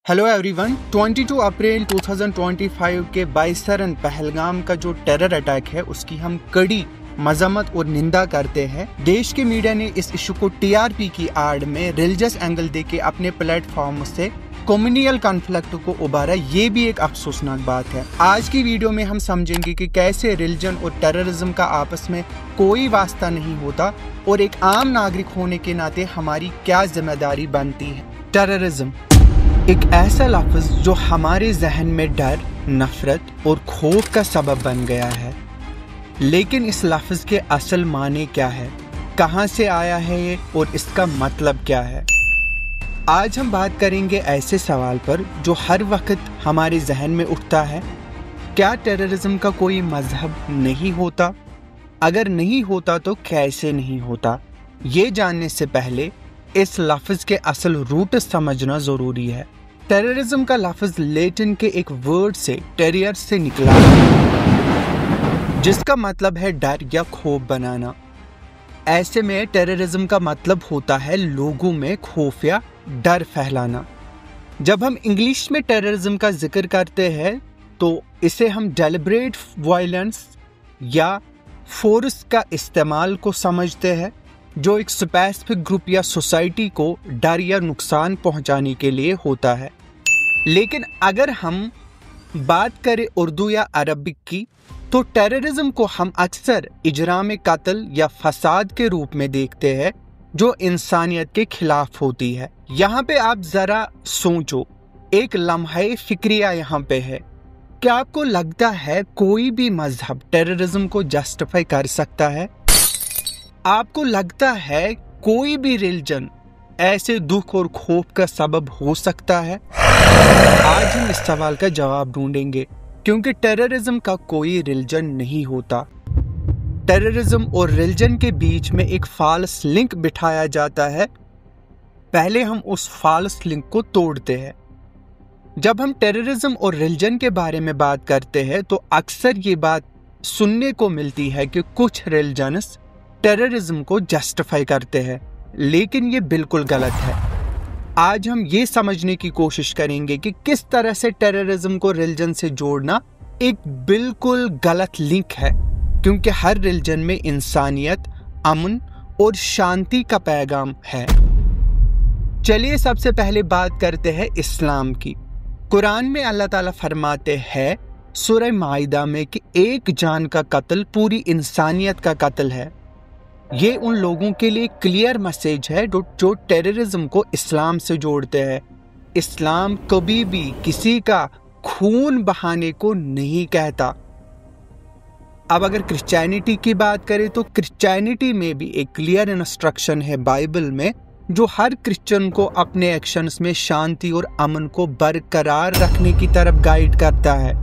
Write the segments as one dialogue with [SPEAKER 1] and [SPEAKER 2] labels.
[SPEAKER 1] Hello everyone, 22 अप्रैल 2025 के बाइसरन पहलगाम का जो टेरर अटैक है उसकी हम कड़ी मजम्मत और निंदा करते हैं। देश के मीडिया ने इस इशू को टीआरपी की आड़ में रिलीजियस एंगल देके अपने प्लेटफॉर्म से कम्युनल कॉन्फ्लिक्ट को उबारा। ये भी एक अफसोसनाक बात है। आज की वीडियो में हम समझेंगे कि कैसे रिलीजन और टेररिज्म का आपस में कोई वास्ता नहीं होता और एक आम नागरिक होने के नाते हमारी क्या जिम्मेदारी बनती है। टेररिज्म एक ऐसा लफ्ज़ जो हमारे जहन में डर, नफरत और खौफ का सबब बन गया है। लेकिन इस लफ्ज़ के असल माने क्या है, कहाँ से आया है ये और इसका मतलब क्या है। आज हम बात करेंगे ऐसे सवाल पर जो हर वक्त हमारे जहन में उठता है। क्या टेररिज्म का कोई मजहब नहीं होता? अगर नहीं होता तो कैसे नहीं होता? ये जानने से पहले इस लफ्ज़ के असल रूट समझना ज़रूरी है। टेररिज्म का लफ्ज़ लैटिन के एक वर्ड से टेरियर से निकला है, जिसका मतलब है डर या खौफ बनाना। ऐसे में टेररिज्म का मतलब होता है लोगों में खौफ या डर फैलाना। जब हम इंग्लिश में टेररिज्म का जिक्र करते हैं तो इसे हम डेलिब्रेट वायलेंस या फोर्स का इस्तेमाल को समझते हैं, जो एक स्पेसिफिक ग्रुप या सोसाइटी को डर या नुकसान पहुंचाने के लिए होता है। लेकिन अगर हम बात करें उर्दू या अरबिक की, तो टेररिज्म को हम अक्सर इजराम कत्ल या फसाद के रूप में देखते हैं, जो इंसानियत के खिलाफ होती है। यहाँ पे आप जरा सोचो, एक लम्हे फिक्रिया यहाँ पे है। क्या आपको लगता है कोई भी मजहब टेररिज्म को जस्टिफाई कर सकता है? आपको लगता है कोई भी रिलीजन ऐसे दुख और खौफ का सबब हो सकता है? आज हम इस सवाल का जवाब ढूंढेंगे, क्योंकि टेररिज्म का कोई रिलीजन नहीं होता। टेररिज्म और रिलीजन के बीच में एक फॉल्स लिंक बिठाया जाता है। पहले हम उस फॉल्स लिंक को तोड़ते हैं। जब हम टेररिज्म और रिलीजन के बारे में बात करते हैं तो अक्सर ये बात सुनने को मिलती है कि कुछ रिलीजन्स टेररिज्म को जस्टिफाई करते हैं, लेकिन ये बिल्कुल गलत है। आज हम ये समझने की कोशिश करेंगे कि किस तरह से टेररिज्म को रिलीजन से जोड़ना एक बिल्कुल गलत लिंक है, क्योंकि हर रिलीजन में इंसानियत, अमन और शांति का पैगाम है। चलिए सबसे पहले बात करते हैं इस्लाम की। कुरान में अल्लाह ताला फरमाते हैं सूरह माइदा में कि एक जान का कत्ल पूरी इंसानियत का कत्ल है। ये उन लोगों के लिए क्लियर मैसेज है जो टेररिज्म को इस्लाम से जोड़ते हैं। इस्लाम कभी भी किसी का खून बहाने को नहीं कहता। अब अगर क्रिश्चियनिटी की बात करें तो क्रिश्चियनिटी में भी एक क्लियर इंस्ट्रक्शन है बाइबल में, जो हर क्रिश्चियन को अपने एक्शंस में शांति और अमन को बरकरार रखने की तरफ गाइड करता है।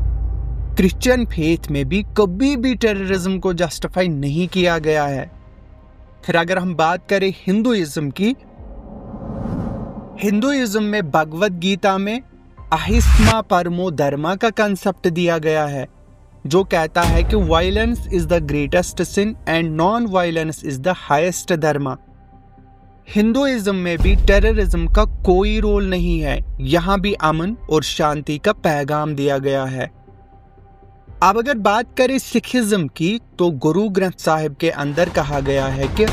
[SPEAKER 1] क्रिश्चियन फेथ में भी कभी भी टेररिज्म को जस्टिफाई नहीं किया गया है। फिर अगर हम बात करें हिंदुइज्म की, हिंदुइज्म में भगवद गीता में अहिंसा परमो धर्मा का कंसेप्ट दिया गया है, जो कहता है कि violence is the greatest sin and non violence is the highest dharma. Hinduism में भी टेररिज्म का कोई रोल नहीं है। यहाँ भी अमन और शांति का पैगाम दिया गया है। अब अगर बात करें सिखिज्म की, तो गुरु ग्रंथ साहिब के अंदर कहा गया है कि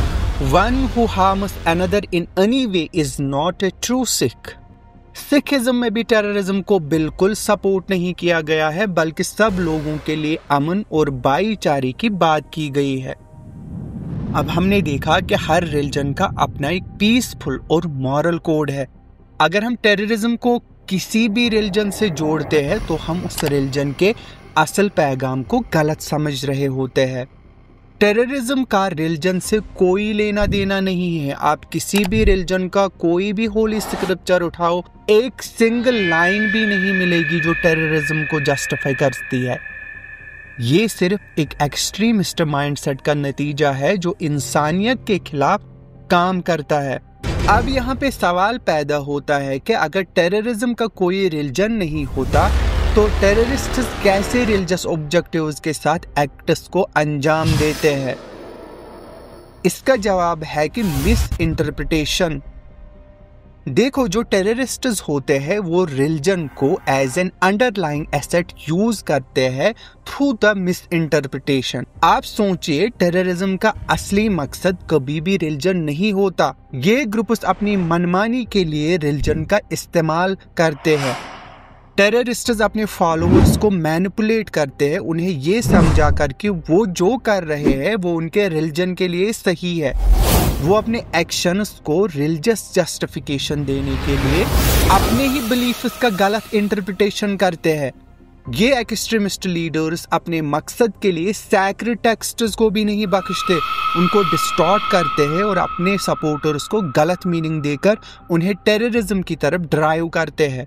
[SPEAKER 1] one who harms another in any way is not a true Sikh. Sikhism में भी टेररिज्म को बिल्कुल सपोर्ट नहीं किया गया है, बल्कि सब लोगों के लिए अमन और भाईचारे की बात की गई है। अब हमने देखा कि हर रिलीजन का अपना एक पीसफुल और मॉरल कोड है। अगर हम टेररिज्म को किसी भी रिलीजन से जोड़ते हैं तो हम उस रिलीजन के असल पैगाम को गलत समझ रहे होते हैं। टेररिज्म का रिलीजन से कोई लेना देना नहीं है। आप किसी भी रिलीजन का कोई भी होली स्क्रिप्चर उठाओ, एक सिंगल लाइन भी नहीं मिलेगी जो टेररिज्म को जस्टिफाई करती है। ये सिर्फ एक एक्सट्रीमिस्ट माइंडसेट का नतीजा है जो इंसानियत के खिलाफ काम करता है। अब यहाँ पे सवाल पैदा होता है कि अगर टेररिज्म का कोई रिलीजन नहीं होता तो टेररिस्ट्स कैसे रिलीजियस ऑब्जेक्टिव्स के साथ एक्ट्स को अंजाम देते हैं? इसका जवाब है कि मिस इंटरप्रिटेशन। देखो, जो टेररिस्ट्स होते हैं वो रिलीजन को as an underlying asset use करते हैं थ्रू द मिस इंटरप्रिटेशन। आप सोचिए, टेररिज्म का असली मकसद कभी भी रिलीजन नहीं होता। ये ग्रुप्स अपनी मनमानी के लिए रिलीजन का इस्तेमाल करते हैं। टेररिस्ट्स अपने फॉलोअर्स को मैनिपुलेट करते हैं, उन्हें ये समझा कर कि वो जो कर रहे हैं वो उनके रिलीजन के लिए सही है। वो अपने एक्शंस को रिलीजियस जस्टिफिकेशन देने के लिए अपने ही बिलीफ्स का गलत इंटरप्रिटेशन करते हैं। ये एक्सट्रीमिस्ट लीडर्स अपने मकसद के लिए सैक्रेड टेक्स्ट्स को भी नहीं बख्शते, उनको डिस्टॉर्ट करते हैं और अपने सपोर्टर्स को गलत मीनिंग देकर उन्हें टेररिज्म की तरफ ड्राइव करते हैं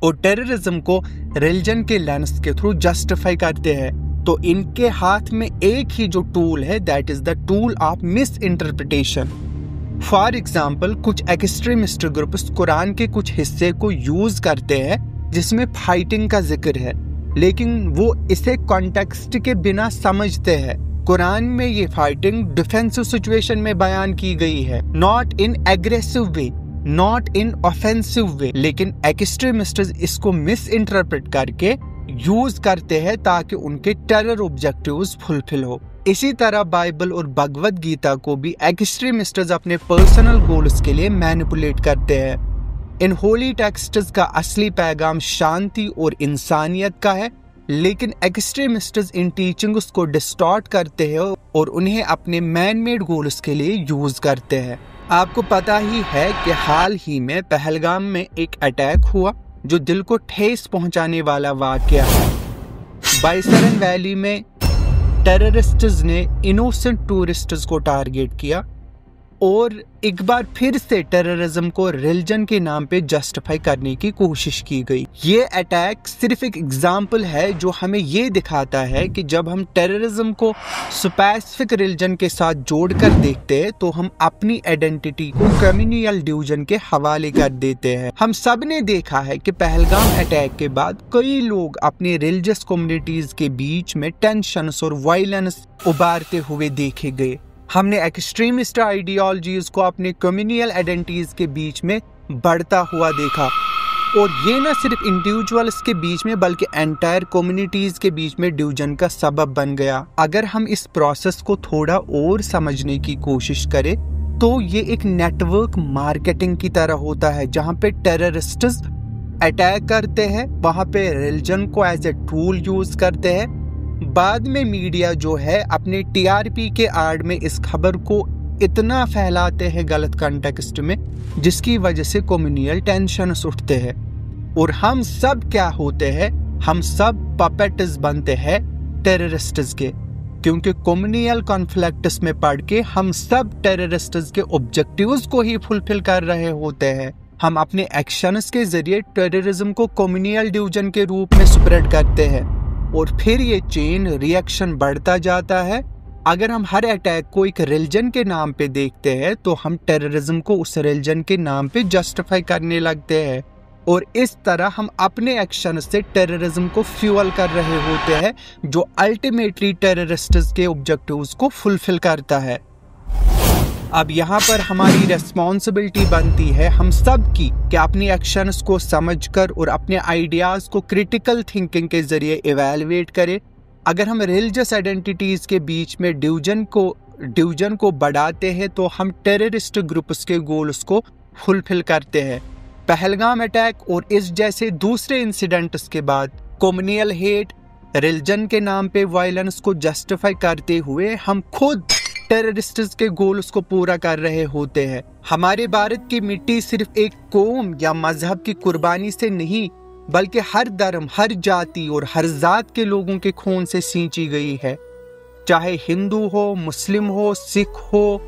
[SPEAKER 1] और टेररिज्म को रिलीजन के लेंस के थ्रू जस्टिफाई करते हैं। तो इनके हाथ में एक ही जो टूल है, that is the tool of miss interpretation. For example, कुछ एक्सट्रीमिस्ट ग्रुप्स कुरान के कुछ हिस्से को यूज करते हैं जिसमें फाइटिंग का जिक्र है, लेकिन वो इसे कॉन्टेक्स्ट के बिना समझते हैं। कुरान में ये फाइटिंग डिफेंसिव सिचुएशन में बयान की गई है, not in aggressive way, not in offensive way, लेकिन एक्सट्रीमिस्ट्स इसको मिस इंटरप्रेट करके यूज करते हैं ताकि उनके टेरर ऑब्जेक्टिव्स फुलफिल हो। इसी तरह बाइबल और भगवद गीता को भी एक्सट्रीमिस्ट्स अपने पर्सनल गोल्स के लिए मैनिपुलेट करते हैं। इन होली टेक्स्ट्स का असली पैगाम शांति और इंसानियत का है, लेकिन एक्सट्रीमिस्ट्स इन टीचिंग्स को डिस्टॉर्ट करते हैं और उन्हें अपने मैन मेड गोल्स के लिए यूज करते हैं। आपको पता ही है कि हाल ही में पहलगाम में एक अटैक हुआ जो दिल को ठेस पहुंचाने वाला वाकया है। बाइसरन वैली में टेररिस्ट्स ने इनोसेंट टूरिस्ट्स को टारगेट किया और एक बार फिर से टेररिज्म को रिलीजन के नाम पे जस्टिफाई करने की कोशिश की गई। ये अटैक सिर्फ एक एग्जाम्पल है जो हमें ये दिखाता है कि जब हम टेररिज्म को स्पेसिफिक रिलीजन के साथ जोड़कर देखते हैं तो हम अपनी आइडेंटिटी को कम्युनल डिवीजन के हवाले कर देते हैं। हम सब ने देखा है कि पहलगाम अटैक के बाद कई लोग अपनी रिलीजियस कम्युनिटीज के बीच में टेंशन और वायलेंस उबारते हुए देखे गए। हमने एक्सट्रीमिस्ट आइडियोलॉजीज को अपने कम्युनल आइडेंटिटीज के बीच में बढ़ता हुआ देखा और ये न सिर्फ इंडिविजुअल्स के बीच में बल्कि एंटायर कम्युनिटीज के बीच में डिवीजन का सबब बन गया। अगर हम इस प्रोसेस को थोड़ा और समझने की कोशिश करें तो ये एक नेटवर्क मार्केटिंग की तरह होता है, जहाँ पे टेररिस्ट्स अटैक करते हैं, वहाँ पे रिलीजन को एज ए टूल यूज करते हैं। बाद में मीडिया जो है अपने टीआरपी के आड़ में इस खबर को इतना फैलाते हैं गलत कॉन्टेक्स्ट में, जिसकी वजह से कम्युनल टेंशन उठते हैं और हम सब क्या होते हैं, हम सब पपेट्स बनते हैं टेररिस्ट्स के, क्योंकि कम्युनल कॉन्फ्लिक्ट्स में पड़ के हम सब टेररिस्ट्स के ऑब्जेक्टिव्स को ही फुलफिल कर रहे होते हैं। हम अपने एक्शंस के जरिए टेररिज्म को कम्युनल डिवीजन के रूप में स्प्रेड करते हैं और फिर ये चेन रिएक्शन बढ़ता जाता है। अगर हम हर अटैक को एक रिलीजन के नाम पे देखते हैं तो हम टेररिज्म को उस रिलीजन के नाम पे जस्टिफाई करने लगते हैं और इस तरह हम अपने एक्शन से टेररिज्म को फ्यूअल कर रहे होते हैं, जो अल्टीमेटली टेररिस्ट्स के ऑब्जेक्टिव्स को फुलफिल करता है। अब यहाँ पर हमारी रेस्पॉन्सिबिलिटी बनती है हम सब की कि अपनी एक्शंस को समझकर और अपने आइडियाज को क्रिटिकल थिंकिंग के जरिए इवैल्यूएट करें। अगर हम रिलीजियस आइडेंटिटीज के बीच में डिवीजन को बढ़ाते हैं तो हम टेररिस्ट ग्रुप्स के गोल्स को फुलफिल करते हैं। पहलगाम अटैक और इस जैसे दूसरे इंसिडेंट्स के बाद कम्युनल हेट, रिलीजन के नाम पे वायलेंस को जस्टिफाई करते हुए हम खुद टेररिस्ट्स के गोल्स को पूरा कर रहे होते हैं। हमारे भारत की मिट्टी सिर्फ एक कौम या मजहब की कुर्बानी से नहीं बल्कि हर धर्म, हर जाति और हर जात के लोगों के खून से सींची गई है। चाहे हिंदू हो, मुस्लिम हो, सिख हो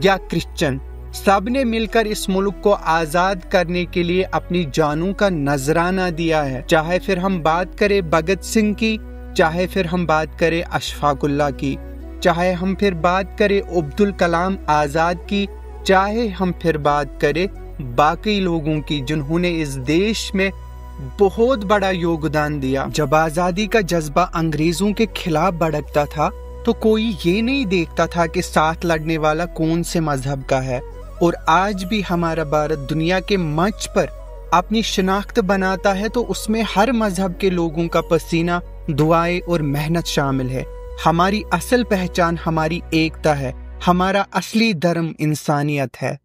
[SPEAKER 1] या क्रिश्चियन, सब ने मिलकर इस मुल्क को आजाद करने के लिए अपनी जानों का नजराना दिया है। चाहे फिर हम बात करें भगत सिंह की, चाहे फिर हम बात करें अशफाकुल्लाह की, चाहे हम फिर बात करें अब्दुल कलाम आजाद की, चाहे हम फिर बात करें बाकी लोगों की जिन्होंने इस देश में बहुत बड़ा योगदान दिया। जब आजादी का जज्बा अंग्रेजों के खिलाफ भड़कता था तो कोई ये नहीं देखता था कि साथ लड़ने वाला कौन से मजहब का है। और आज भी हमारा भारत दुनिया के मंच पर अपनी शिनाख्त बनाता है तो उसमें हर मजहब के लोगों का पसीना, दुआएं और मेहनत शामिल है। हमारी असल पहचान हमारी एकता है, हमारा असली धर्म इंसानियत है।